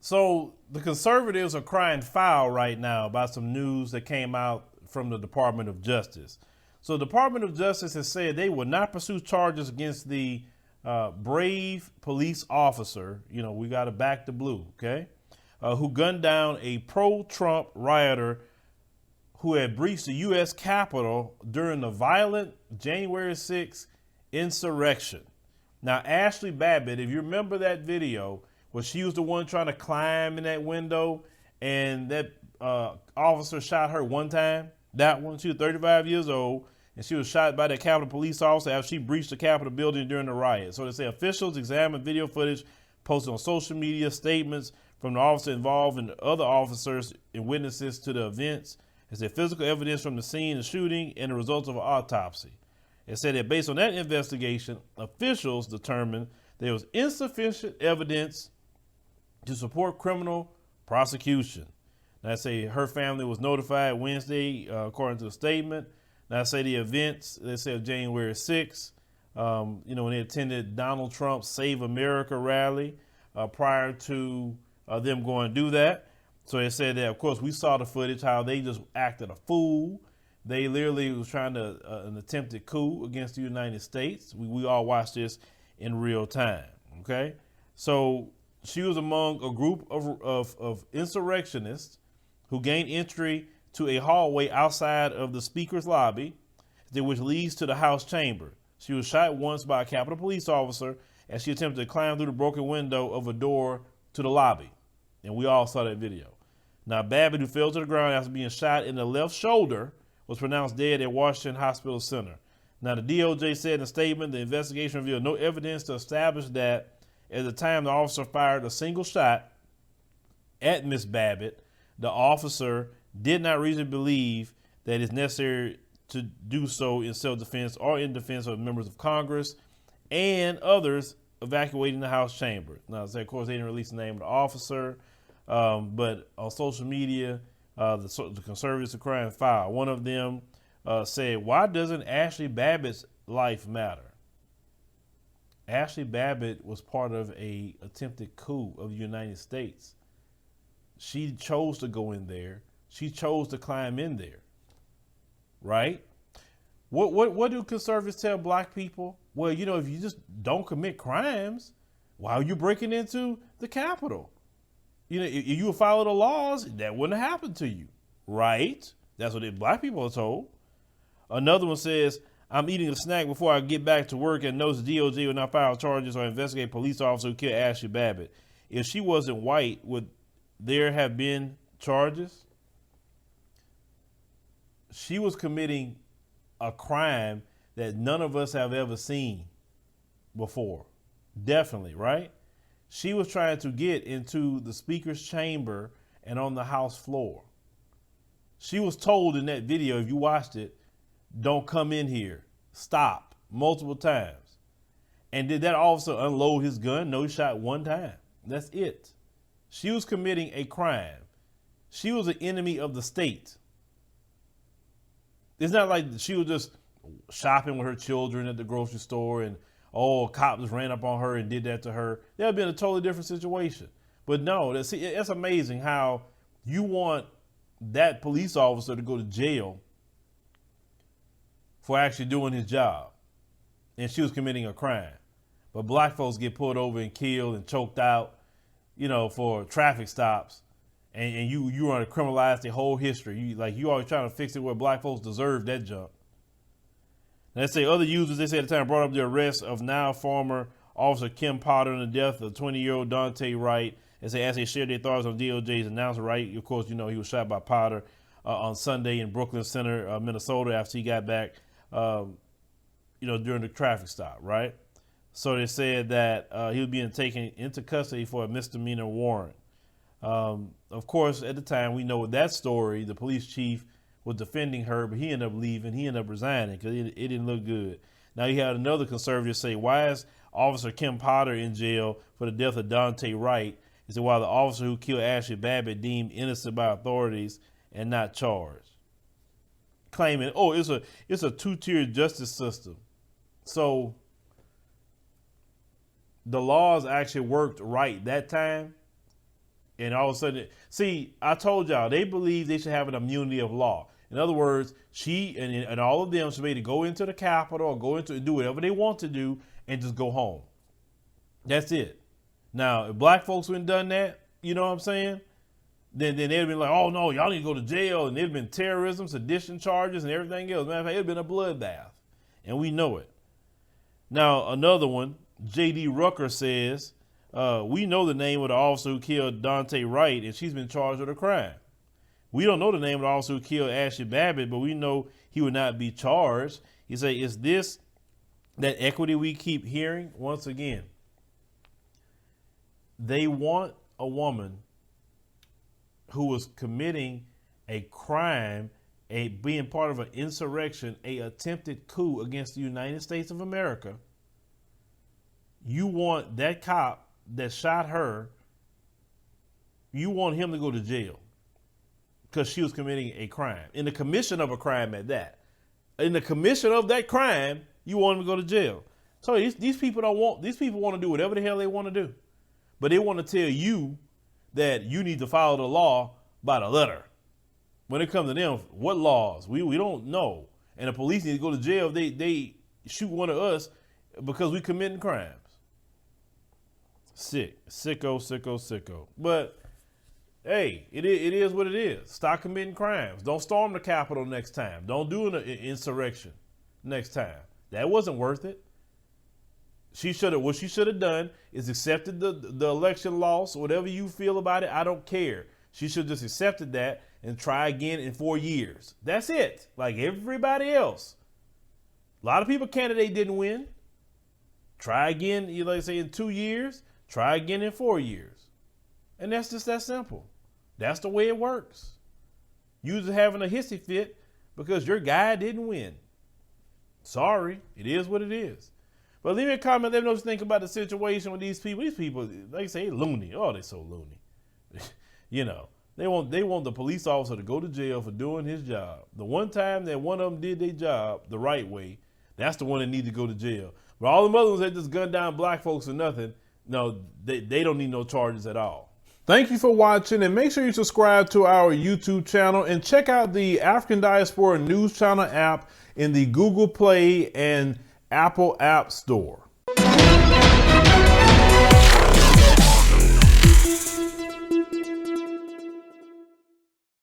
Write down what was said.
So the conservatives are crying foul right now about some news that came out from the Department of Justice. So the Department of Justice has said they will not pursue charges against the brave police officer. You know, we got to back the blue, okay? Who gunned down a pro-Trump rioter who had breached the U.S. Capitol during the violent January 6th insurrection. Now, Ashli Babbitt, if you remember that video, where she was the one trying to climb in that window and that officer shot her one time, that one, she was 35 years old, and she was shot by that Capitol police officer after she breached the Capitol building during the riot. So they say officials examined video footage posted on social media, statements from the officer involved and other officers and witnesses to the events. It said physical evidence from the scene of the shooting and the results of an autopsy. It said that based on that investigation, officials determined there was insufficient evidence to support criminal prosecution. Now, I say her family was notified Wednesday, according to the statement. Now, I say the events, they said January 6th, when they attended Donald Trump's Save America rally prior to them going to do that. So they said that, of course, we saw the footage, how they just acted a fool. They literally was trying to, an attempted coup against the United States. We all watched this in real time, okay? So she was among a group of insurrectionists who gained entry to a hallway outside of the speaker's lobby, which leads to the House chamber. She was shot once by a Capitol police officer as she attempted to climb through the broken window of a door to the lobby. And we all saw that video. Now, Babbitt, who fell to the ground after being shot in the left shoulder, was pronounced dead at Washington Hospital Center. Now, the DOJ said in a statement, the investigation revealed no evidence to establish that at the time the officer fired a single shot at Miss Babbitt, the officer did not reasonably believe that it's necessary to do so in self-defense or in defense of members of Congress and others evacuating the House chamber. Now, of course, they didn't release the name of the officer, but on social media, the conservatives are crying foul. One of them said, "Why doesn't Ashli Babbitt's life matter?" Ashli Babbitt was part of a attempted coup of the United States. She chose to go in there. She chose to climb in there, right? What do conservatives tell black people? Well, if you just don't commit crimes, why are you breaking into the Capitol? If you follow the laws, that wouldn't have happened to you, right? That's what black people are told. Another one says, "I'm eating a snack before I get back to work and knows the DOJ will not file charges or investigate police officer who killed Ashli Babbitt. If she wasn't white, would there have been charges?" She was committing a crime that none of us have ever seen before. Definitely, right? She was trying to get into the speaker's chamber and on the House floor. She was told in that video, if you watched it, "Don't come in here. Stop," multiple times. And did that officer unload his gun? No, he shot one time. That's it. She was committing a crime. She was an enemy of the state. It's not like she was just shopping with her children at the grocery store and, a cop just ran up on her and did that to her. That would have been a totally different situation. But no, it's amazing how you want that police officer to go to jail for actually doing his job. And she was committing a crime. But black folks get pulled over and killed and choked out, for traffic stops. And you want to criminalize their whole history. You always trying to fix it where black folks deserve that junk. Now, they say other users, they say at the time, brought up the arrest of now former Officer Kim Potter and the death of 20-year-old Daunte Wright. They say as they shared their thoughts on DOJ's announcement, Wright, of course, he was shot by Potter on Sunday in Brooklyn Center, Minnesota, after he got back, during the traffic stop, right? So they said that he was being taken into custody for a misdemeanor warrant. Of course, at the time, we know that story, the police chief was defending her, but he ended up leaving. He ended up resigning because it didn't look good. Now you had another conservative say, "Why is Officer Kim Potter in jail for the death of Daunte Wright?" He said, "While the officer who killed Ashli Babbitt deemed innocent by authorities and not charged," claiming, it's a two-tier justice system. So the laws actually worked right that time, And all of a sudden, see, I told y'all, they believe they should have an immunity of law. In other words, she and all of them should be able to go into the Capitol or go into do whatever they want to do and just go home. That's it. Now, if black folks wouldn't done that, you know what I'm saying? Then they'd been like, oh no, y'all need to go to jail, and there'd been terrorism, sedition charges, and everything else. Matter of fact, it'd been a bloodbath, and we know it. Now, another one, J.D. Rucker says, we know the name of the officer who killed Daunte Wright, and she's been charged with a crime. We don't know the name of the officer who killed Ashli Babbitt, but we know he would not be charged. He say, is this that equity we keep hearing? Once again, they want a woman who was committing a crime, being part of an insurrection, a attempted coup against the United States of America. You want that cop that shot her, you want him to go to jail because she was committing a crime. In the commission of a crime at that. In the commission of that crime, you want him to go to jail. So these people want to do whatever the hell they want to do. But they want to tell you that you need to follow the law by the letter. When it comes to them, what laws? We don't know. And the police need to go to jail if they shoot one of us because we committing crimes. Sicko. But hey, it is what it is. Stop committing crimes. Don't storm the Capitol next time. Don't do an insurrection next time. That wasn't worth it. What she should have done is accepted the election loss, whatever you feel about it. I don't care. She should have just accepted that and try again in 4 years. That's it. Like everybody else. A lot of people candidate didn't win. Try again, like say in 2 years. Try again in 4 years. And that's just that simple. That's the way it works. You just having a hissy fit because your guy didn't win. Sorry, it is what it is. But leave me a comment. Let me know what you think about the situation with these people. These people, like I say, loony. Oh, they're so loony. You know, they want the police officer to go to jail for doing his job. The one time that one of them did their job the right way, that's the one that need to go to jail. But all the other ones that just gunned down black folks for nothing, no, they don't need no charges at all. Thank you for watching, and make sure you subscribe to our YouTube channel and check out the African Diaspora News Channel app in the Google Play and Apple App Store.